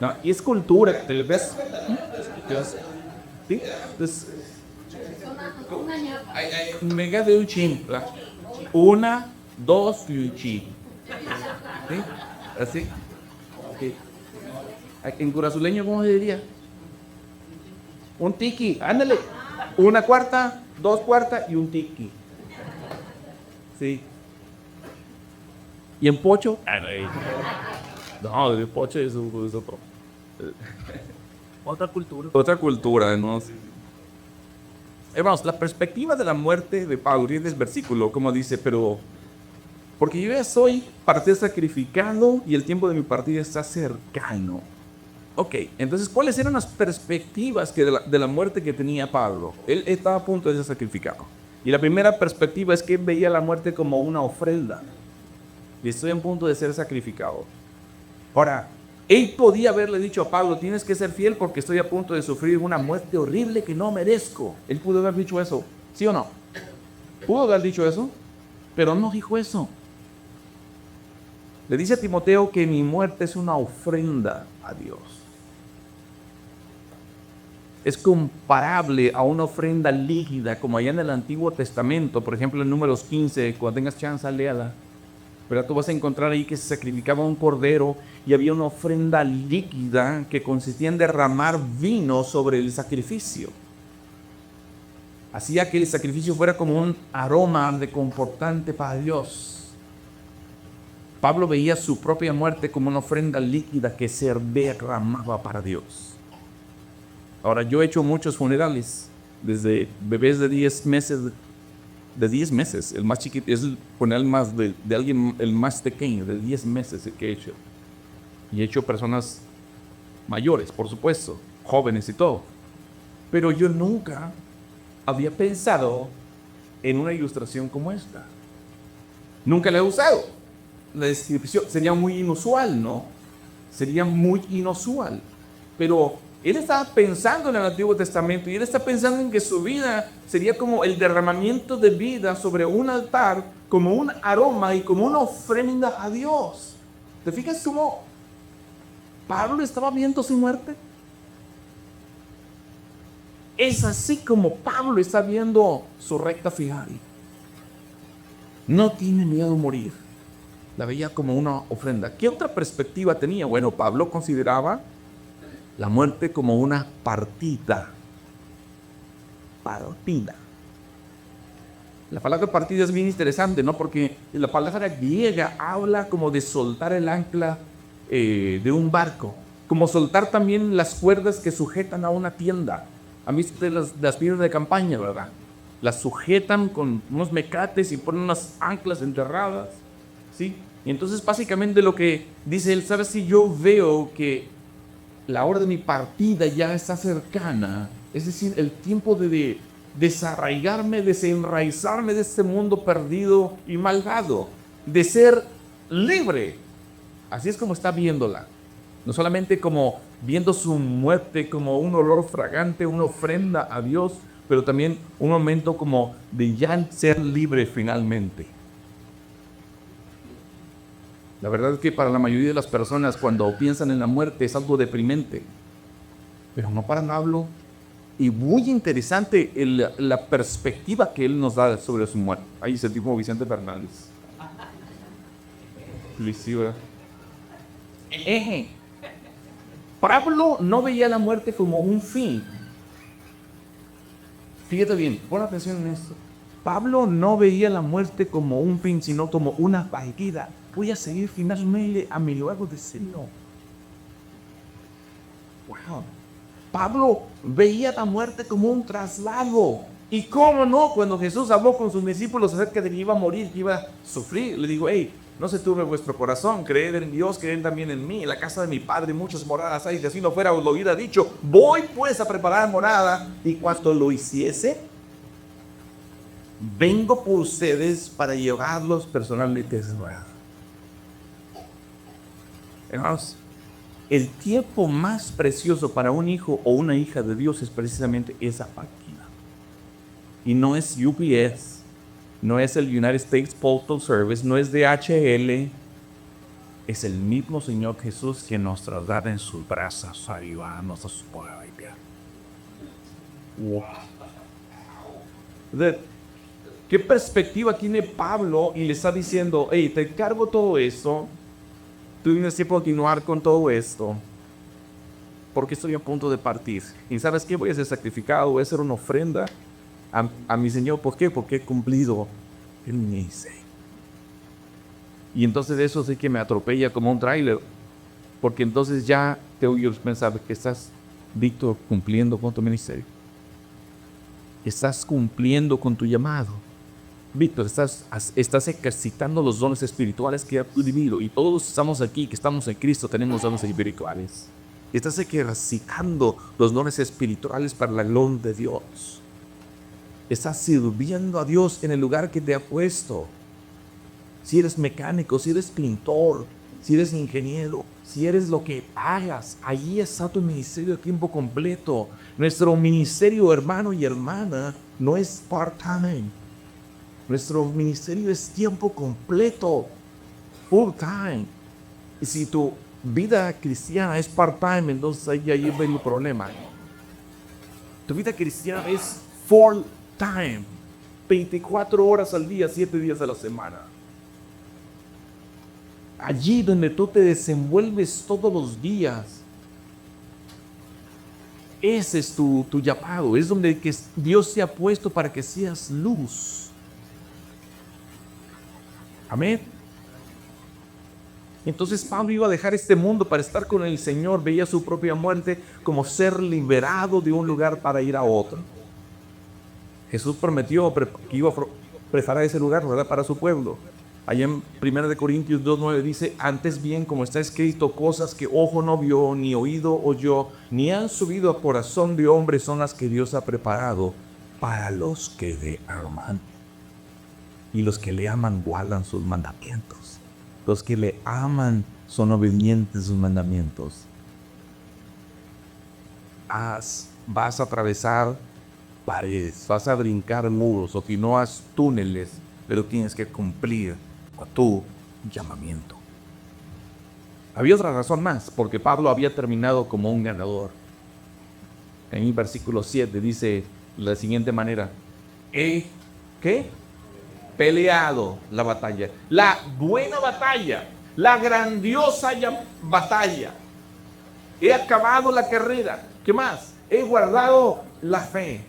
No, y es cultura. ¿Te ves? ¿Sí? Entonces, mega de un chin, ¿verdad? Una, dos y un chi. ¿Sí? ¿Así? Okay. En curazuleño, ¿cómo se diría? Un tiki, ándale. Una cuarta, dos cuartas y un tiki. Sí. ¿Y en pocho? No, el pocho es otro. Otra cultura. Otra cultura, ¿no? Hermanos, la perspectiva de la muerte de Pablo, y este versículo, como dice, pero porque yo ya soy para ser sacrificado y el tiempo de mi partida está cercano. Ok, entonces, ¿cuáles eran las perspectivas de la muerte que tenía Pablo? Él estaba a punto de ser sacrificado. Y la primera perspectiva es que él veía la muerte como una ofrenda. Y estoy a punto de ser sacrificado. Ahora, él podía haberle dicho a Pablo, tienes que ser fiel porque estoy a punto de sufrir una muerte horrible que no merezco. Él pudo haber dicho eso, ¿sí o no? Pudo haber dicho eso, pero no dijo eso. Le dice a Timoteo que mi muerte es una ofrenda a Dios. Es comparable a una ofrenda líquida, como allá en el Antiguo Testamento, por ejemplo en Números 15, cuando tengas chance, léala. ¿Verdad? Tú vas a encontrar ahí que se sacrificaba un cordero y había una ofrenda líquida que consistía en derramar vino sobre el sacrificio. Hacía que el sacrificio fuera como un aroma reconfortante para Dios. Pablo veía su propia muerte como una ofrenda líquida que se derramaba para Dios. Ahora, yo he hecho muchos funerales, desde bebés de 10 meses, el más chiquito, es el funeral más de alguien, el más pequeño, de 10 meses el que he hecho. Y he hecho personas mayores, por supuesto, jóvenes y todo. Pero yo nunca había pensado en una ilustración como esta. Nunca la he usado. La descripción sería muy inusual, ¿no? Sería muy inusual. Pero él estaba pensando en el Antiguo Testamento y él está pensando en que su vida sería como el derramamiento de vida sobre un altar, como un aroma y como una ofrenda a Dios. ¿Te fijas cómo Pablo estaba viendo su muerte? Es así como Pablo está viendo su recta final. No tiene miedo a morir. La veía como una ofrenda. ¿Qué otra perspectiva tenía? Bueno, Pablo consideraba la muerte como una partida. Partida. La palabra partida es bien interesante, ¿no? Porque la palabra griega habla como de soltar el ancla de un barco. Como soltar también las cuerdas que sujetan a una tienda. Han visto las tiendas de campaña, ¿verdad? Las sujetan con unos mecates y ponen unas anclas enterradas, ¿sí? Y entonces básicamente lo que dice él, ¿sabes? Si yo veo que la hora de mi partida ya está cercana, es decir, el tiempo de desarraigarme, desenraizarme de este mundo perdido y malvado, de ser libre. Así es como está viéndola. No solamente como viendo su muerte como un olor fragante, una ofrenda a Dios, pero también un momento como de ya ser libre finalmente. La verdad es que para la mayoría de las personas cuando piensan en la muerte es algo deprimente, pero no para Pablo. Y muy interesante la perspectiva que él nos da sobre su muerte. Ahí es el tipo Vicente Fernández. Pablo no veía la muerte como un fin. Fíjate bien, pon atención en esto. Pablo no veía la muerte como un fin, sino como una partida. Voy a seguir finalmente a mi lugar de Señor. Wow. Pablo veía la muerte como un traslado. Y cómo no, cuando Jesús habló con sus discípulos acerca de que iba a morir, que iba a sufrir, le digo, hey, no se turbe vuestro corazón, creed en Dios, creed también en mí. En la casa de mi Padre muchas moradas hay, si así no fuera os lo hubiera dicho. Voy pues a preparar morada, y cuando lo hiciese, vengo por ustedes para llevarlos personalmente. Hermanos, el tiempo más precioso para un hijo o una hija de Dios es precisamente esa partida. Y no es UPS, no es el United States Postal Service, no es DHL, es el mismo Señor Jesús que nos traslada en sus brazos a ayudarnos a su pueblo. Wow. ¿Qué perspectiva tiene Pablo? Y le está diciendo, hey, te encargo todo esto, tú tienes que continuar con todo esto, porque estoy a punto de partir. ¿Y sabes qué? Voy a ser sacrificado, voy a hacer una ofrenda a mi Señor. ¿Por qué? Porque he cumplido el ministerio. Y entonces eso sí que me atropella como un tráiler, porque entonces ya te oigo pensar que estás, Víctor, cumpliendo con tu ministerio. Estás cumpliendo con tu llamado. Víctor, estás ejercitando los dones espirituales que has vivido. Y todos estamos aquí, que estamos en Cristo, tenemos dones espirituales. Estás ejercitando los dones espirituales para la gloria de Dios. Estás sirviendo a Dios en el lugar que te ha puesto. Si eres mecánico, si eres pintor, si eres ingeniero, si eres lo que hagas, allí está tu ministerio de tiempo completo. Nuestro ministerio, hermano y hermana, no es part-time. Nuestro ministerio es tiempo completo, full-time. Y si tu vida cristiana es part-time, entonces ahí viene el problema. Tu vida cristiana es full-time, 24 horas al día, 7 días a la semana. Allí donde tú te desenvuelves todos los días, ese es tu llamado, es donde que Dios te ha puesto para que seas luz. Amén. Entonces Pablo iba a dejar este mundo para estar con el Señor. Veía su propia muerte como ser liberado de un lugar para ir a otro. Jesús prometió que iba a preparar ese lugar, ¿verdad?, para su pueblo. Allá en 1 Corintios 2:9 dice, antes bien, como está escrito, cosas que ojo no vio, ni oído oyó, ni han subido a corazón de hombre son las que Dios ha preparado para los que le aman. Y los que le aman guardan sus mandamientos. Los que le aman son obedientes a sus mandamientos. Vas a atravesar paredes, vas a brincar muros, o si no haz túneles, pero tienes que cumplir con tu llamamiento. Había otra razón más, porque Pablo había terminado como un ganador. En el versículo 7 dice de la siguiente manera, ¿qué? Peleado la batalla, la buena batalla, la grandiosa batalla. He acabado la carrera. ¿Qué más? He guardado la fe.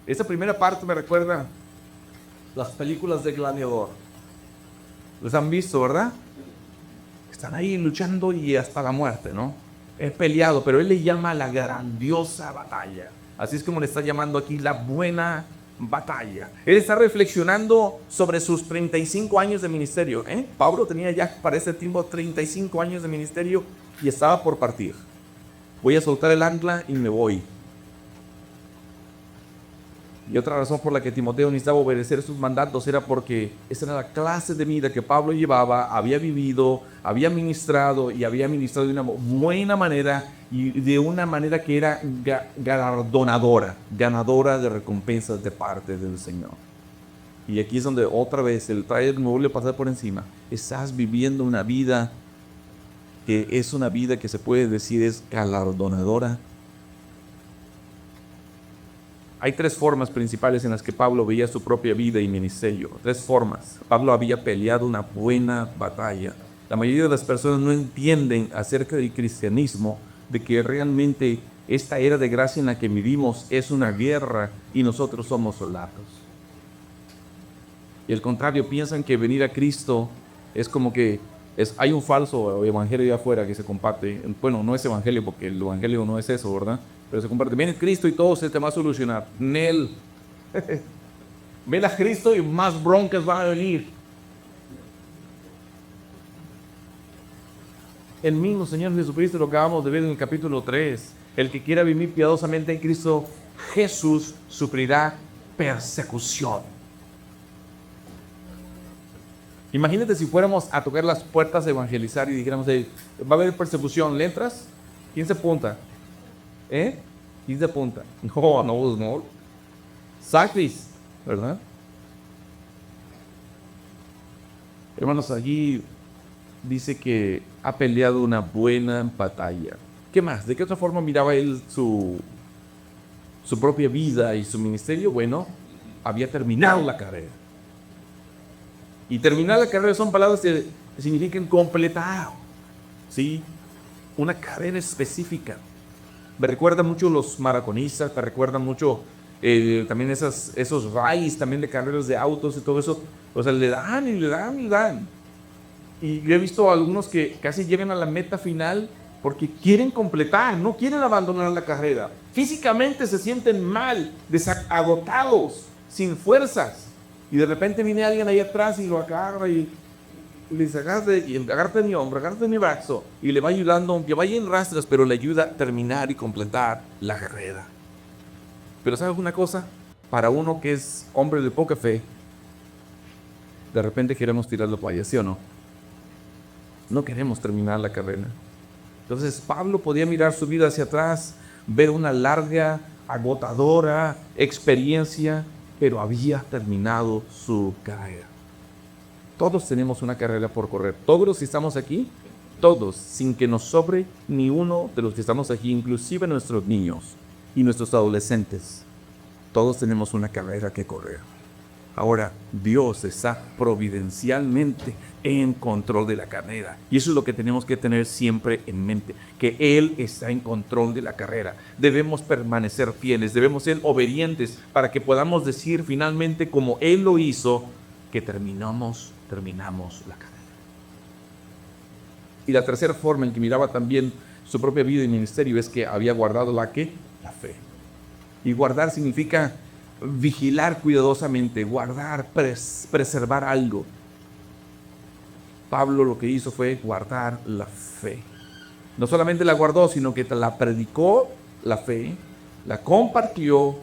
Esa primera parte me recuerda las películas de Gladiador. ¿Los han visto, verdad? Están ahí luchando y hasta la muerte, ¿no? He peleado, pero él le llama la grandiosa batalla. Así es como le está llamando aquí la buena batalla. Él está reflexionando sobre sus 35 años de ministerio. Pablo tenía ya para ese tiempo 35 años de ministerio y estaba por partir. Voy a soltar el ancla y me voy. Y otra razón por la que Timoteo necesitaba obedecer sus mandatos era porque esa era la clase de vida que Pablo llevaba, había vivido, había ministrado y había ministrado de una buena manera y de una manera que era galardonadora, ganadora de recompensas de parte del Señor. Y aquí es donde otra vez el trailer me vuelve a pasar por encima. Estás viviendo una vida que es una vida que se puede decir es galardonadora. Hay 3 formas principales en las que Pablo veía su propia vida y ministerio. 3 formas. Pablo había peleado una buena batalla. La mayoría de las personas no entienden acerca del cristianismo, de que realmente esta era de gracia en la que vivimos es una guerra y nosotros somos soldados. Y al contrario, piensan que venir a Cristo es como que hay un falso evangelio allá afuera que se comparte. Bueno, no es evangelio porque el evangelio no es eso, ¿verdad? Pero se comparte. Viene Cristo y todo se te va a solucionar. Nel. Ven a Cristo y más broncas van a venir. El mismo Señor Jesucristo, lo acabamos de ver en el capítulo 3. El que quiera vivir piadosamente en Cristo Jesús sufrirá persecución. Imagínate si fuéramos a tocar las puertas a evangelizar y dijéramos, va a haber persecución, ¿le entras? ¿Quién se apunta? ¿Quién se apunta? No. Sacrifice, ¿verdad? Hermanos, allí dice que ha peleado una buena batalla. ¿Qué más? ¿De qué otra forma miraba él su propia vida y su ministerio? Bueno, había terminado la carrera. Y terminar la carrera son palabras que significan completar, ¿sí? Una carrera específica. Me recuerda mucho los maratonistas, me recuerdan mucho también esos rallies también de carreras de autos y todo eso. O sea, le dan y le dan y le dan. Y yo he visto a algunos que casi llegan a la meta final porque quieren completar, no quieren abandonar la carrera. Físicamente se sienten mal, agotados, sin fuerzas. Y de repente viene alguien ahí atrás y lo agarra y le dice, agárrate mi hombro, agárrate mi brazo. Y le va ayudando, aunque vaya en rastras, pero le ayuda a terminar y completar la carrera. Pero ¿sabes una cosa? Para uno que es hombre de poca fe, de repente queremos tirarlo para allá, ¿sí o no? No queremos terminar la carrera. Entonces Pablo podía mirar su vida hacia atrás, ver una larga, agotadora experiencia, pero había terminado su carrera. Todos tenemos una carrera por correr. Todos los que estamos aquí, todos, sin que nos sobre ni uno de los que estamos aquí, inclusive nuestros niños y nuestros adolescentes, todos tenemos una carrera que correr. Ahora, Dios está providencialmente en control de la carrera. Y eso es lo que tenemos que tener siempre en mente, que Él está en control de la carrera. Debemos permanecer fieles, debemos ser obedientes para que podamos decir finalmente, como Él lo hizo, que terminamos la carrera. Y la tercera forma en que miraba también su propia vida y ministerio es que había guardado la fe. Y guardar significa vigilar cuidadosamente, guardar, preservar algo. Pablo lo que hizo fue guardar la fe. No solamente la guardó, sino que la predicó la fe, la compartió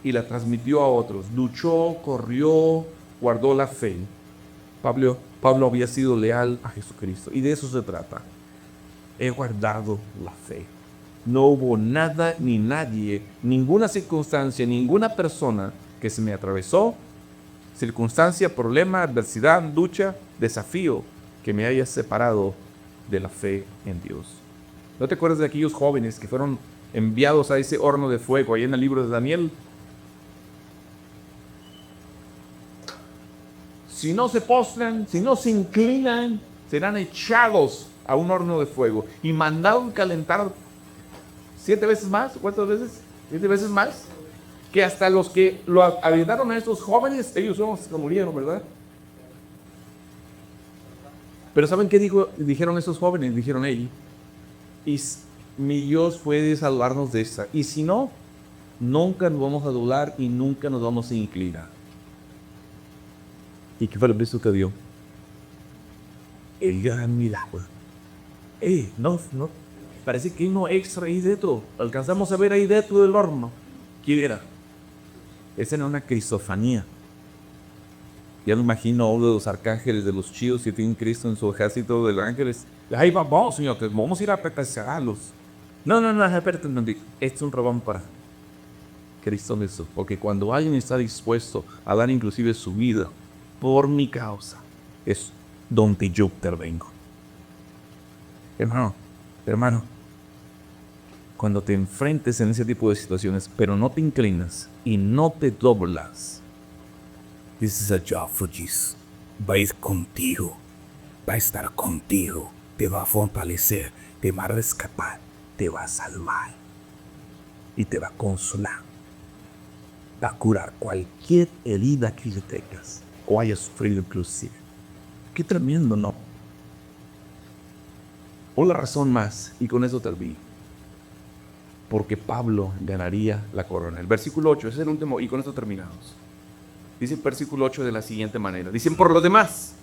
y la transmitió a otros. Luchó, corrió, guardó la fe. Pablo había sido leal a Jesucristo y de eso se trata. He guardado la fe. No hubo nada ni nadie, ninguna circunstancia, ninguna persona que se me atravesó, circunstancia, problema, adversidad, lucha, desafío, que me haya separado de la fe en Dios. ¿No te acuerdas de aquellos jóvenes que fueron enviados a ese horno de fuego ahí en el libro de Daniel? Si no se postran, si no se inclinan, serán echados a un horno de fuego y mandados calentar 7 veces más. ¿Cuántas veces? 7 veces más. Que hasta los que lo ayudaron a estos jóvenes, ellos son los que murieron, ¿verdad? Pero ¿saben qué dijeron esos jóvenes? Dijeron ellos, y mi Dios puede salvarnos de esta. Y si no, nunca nos vamos a doblar y nunca nos vamos a inclinar. ¿Y qué fue lo visto que dio? El gran milagro. No. Parece que hay uno extra ahí dentro. Alcanzamos a ver ahí dentro del horno. ¿Quién era? Esa era una cristofanía. Ya me imagino a uno de los arcángeles de los chidos que tienen Cristo en su ejército de ángeles. Ahí vamos, Señor, que vamos a ir a petarsearlos. No, espérate, esto es un robón para Cristo Jesús. Porque cuando alguien está dispuesto a dar inclusive su vida por mi causa, es donde yo intervengo. Hermano, cuando te enfrentes en ese tipo de situaciones, pero no te inclinas y no te doblas, this is a job for Jesus. Va a ir contigo, va a estar contigo, te va a fortalecer, te va a rescatar, te va a salvar y te va a consolar. Va a curar cualquier herida que le tengas o hayas sufrido inclusive. Qué tremendo, ¿no? Una razón más, y con eso termino. Porque Pablo ganaría la corona. El versículo 8 es el último, y con esto terminamos. Dice el versículo 8 de la siguiente manera. Dicen, por lo demás,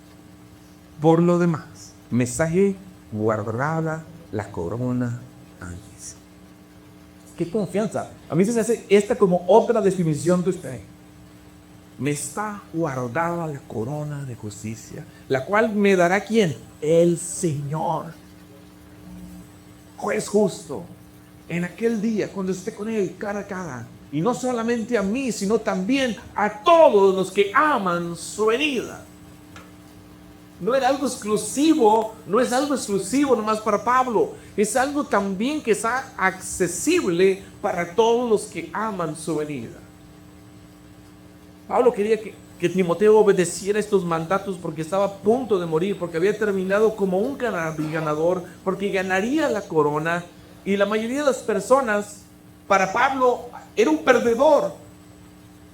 mensaje guardada la corona antes. ¡Qué confianza! A mí se me hace esta como otra definición de usted. Me está guardada la corona de justicia, la cual me dará ¿quién? El Señor, juez justo, en aquel día cuando esté con Él cara a cara. Y no solamente a mí, sino también a todos los que aman su venida. No era algo exclusivo, no es algo exclusivo nomás para Pablo. Es algo también que está accesible para todos los que aman su venida. Pablo quería que Timoteo obedeciera estos mandatos porque estaba a punto de morir, porque había terminado como un ganador, porque ganaría la corona. Y la mayoría de las personas, para Pablo, era un perdedor.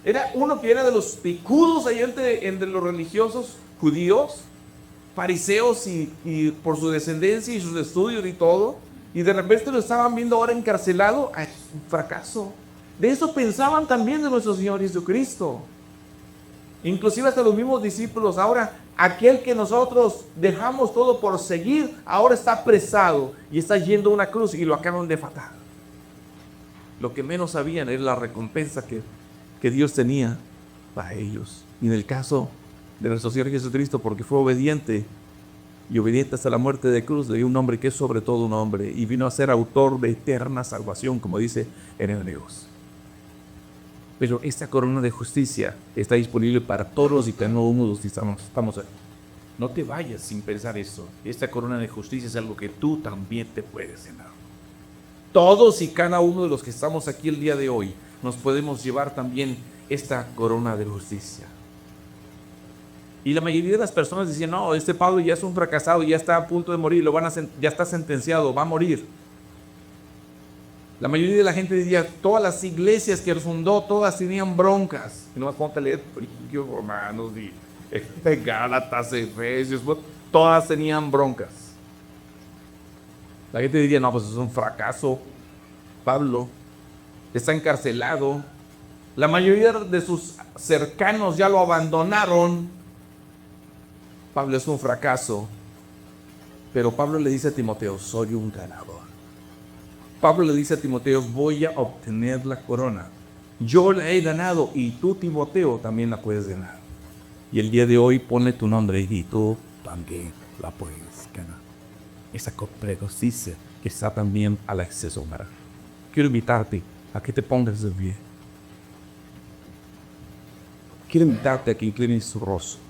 Era uno que era de los picudos ahí entre los religiosos judíos, fariseos y por su descendencia y sus estudios y todo. Y de repente lo estaban viendo ahora encarcelado. ¡Ay, un fracaso! De eso pensaban también de nuestro Señor Jesucristo. Inclusive hasta los mismos discípulos. Ahora, aquel que nosotros dejamos todo por seguir, ahora está apresado y está yendo a una cruz y lo acaban de matar. Lo que menos sabían era la recompensa que Dios tenía para ellos. Y en el caso de nuestro Señor Jesucristo, porque fue obediente y obediente hasta la muerte de cruz, le dio un nombre que es sobre todo un hombre, y vino a ser autor de eterna salvación, como dice en Hebreos. Pero esta corona de justicia está disponible para todos y cada uno de los que estamos aquí. No te vayas sin pensar eso. Esta corona de justicia es algo que tú también te puedes ganar. Todos y cada uno de los que estamos aquí el día de hoy nos podemos llevar también esta corona de justicia. Y la mayoría de las personas decían, no, este Pablo ya es un fracasado, ya está a punto de morir, ya está sentenciado, va a morir. La mayoría de la gente decía, todas las iglesias que fundó, todas tenían broncas. Y nomás ponte a leer Romanos y Gálatas, Efesios, todas tenían broncas. La gente diría, no, pues es un fracaso. Pablo está encarcelado. La mayoría de sus cercanos ya lo abandonaron. Pablo es un fracaso. Pero Pablo le dice a Timoteo, soy un ganador. Pablo le dice a Timoteo, voy a obtener la corona. Yo la he ganado y tú, Timoteo, también la puedes ganar. Y el día de hoy ponle tu nombre y tú también la puedes ganar. Esa corona de justicia que está también al acceso. Quiero invitarte a que te pongas de pie. Quiero invitarte a que inclines tu rostro.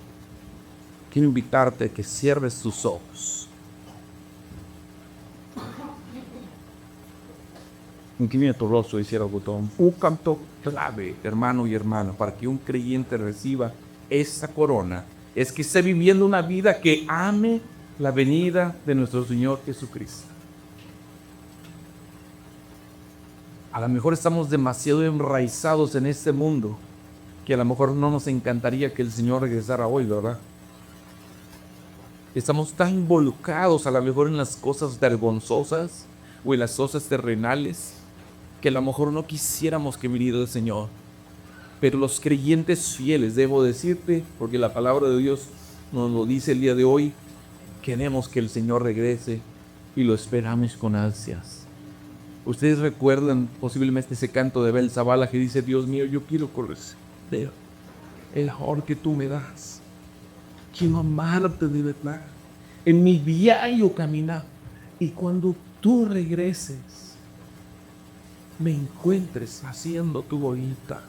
Quiero invitarte a que cierres tus ojos. Inclina tu rostro y cierra el botón. Un canto clave, hermano y hermana, para que un creyente reciba esa corona, es que esté viviendo una vida que ame la venida de nuestro Señor Jesucristo. A lo mejor estamos demasiado enraizados en este mundo, que a lo mejor no nos encantaría que el Señor regresara hoy, ¿verdad? Estamos tan involucrados a lo mejor en las cosas vergonzosas o en las cosas terrenales, que a lo mejor no quisiéramos que viniera el Señor. Pero los creyentes fieles, debo decirte, porque la palabra de Dios nos lo dice el día de hoy, queremos que el Señor regrese y lo esperamos con ansias. Ustedes recuerdan posiblemente ese canto de Bel Zabala que dice, Dios mío, yo quiero corresponder el amor que tú me das. Quiero amarte de verdad. En mi diario caminar. Y cuando tú regreses, me encuentres haciendo tu voluntad.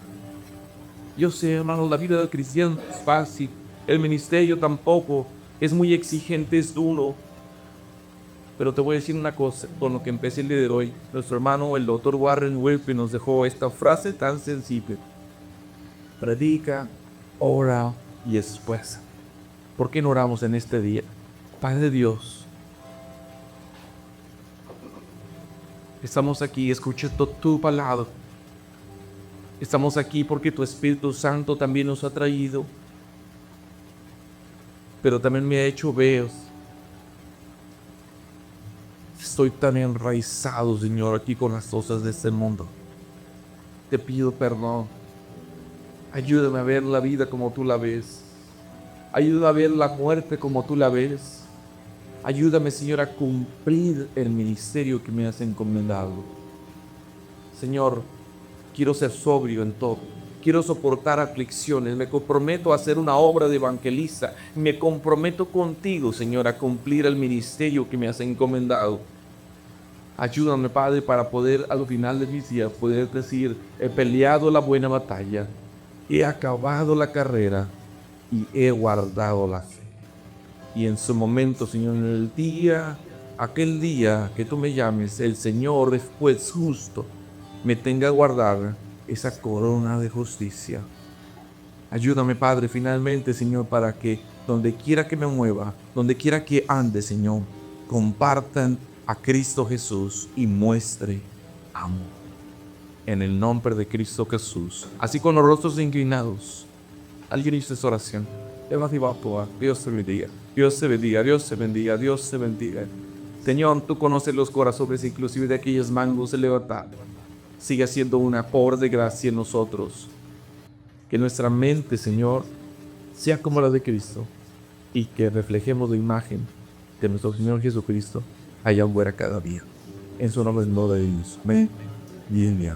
Yo sé, hermano, la vida del cristiano es fácil. El ministerio tampoco. Es muy exigente, es duro. Pero te voy a decir una cosa, con lo que empecé el día de hoy. Nuestro hermano, el doctor Warren Wilby, nos dejó esta frase tan sencilla. Predica, ora y esfuerza. ¿Por qué no oramos en este día? Padre Dios, estamos aquí escuchando tu palabra. Estamos aquí porque tu Espíritu Santo también nos ha traído. Pero también me ha hecho ver. Estoy tan enraizado, Señor, aquí con las cosas de este mundo. Te pido perdón. Ayúdame a ver la vida como tú la ves. Ayúdame a ver la muerte como tú la ves. Ayúdame, Señor, a cumplir el ministerio que me has encomendado. Señor, quiero ser sobrio en todo. Quiero soportar aflicciones. Me comprometo a hacer una obra de evangelista. Me comprometo contigo, Señor, a cumplir el ministerio que me has encomendado. Ayúdame, Padre, para poder al final de mis días poder decir, he peleado la buena batalla, he acabado la carrera y he guardado la fe. Y en su momento, Señor, en el día, aquel día que tú me llames, el Señor, después justo, me tenga a guardar esa corona de justicia. Ayúdame, Padre, finalmente, Señor, para que donde quiera que me mueva, donde quiera que ande, Señor, compartan a Cristo Jesús y muestre amor. En el nombre de Cristo Jesús. Así con los rostros inclinados. Alguien hizo esta oración. Dios te bendiga. Dios te bendiga. Dios te bendiga. Dios te bendiga. Señor, tú conoces los corazones inclusive de aquellos mangos de lealtad. Sigue haciendo una obra de gracia en nosotros. Que nuestra mente, Señor, sea como la de Cristo. Y que reflejemos la imagen de nuestro Señor Jesucristo allá afuera cada día. En su nombre, en nombre de Dios. Amén. Y amén.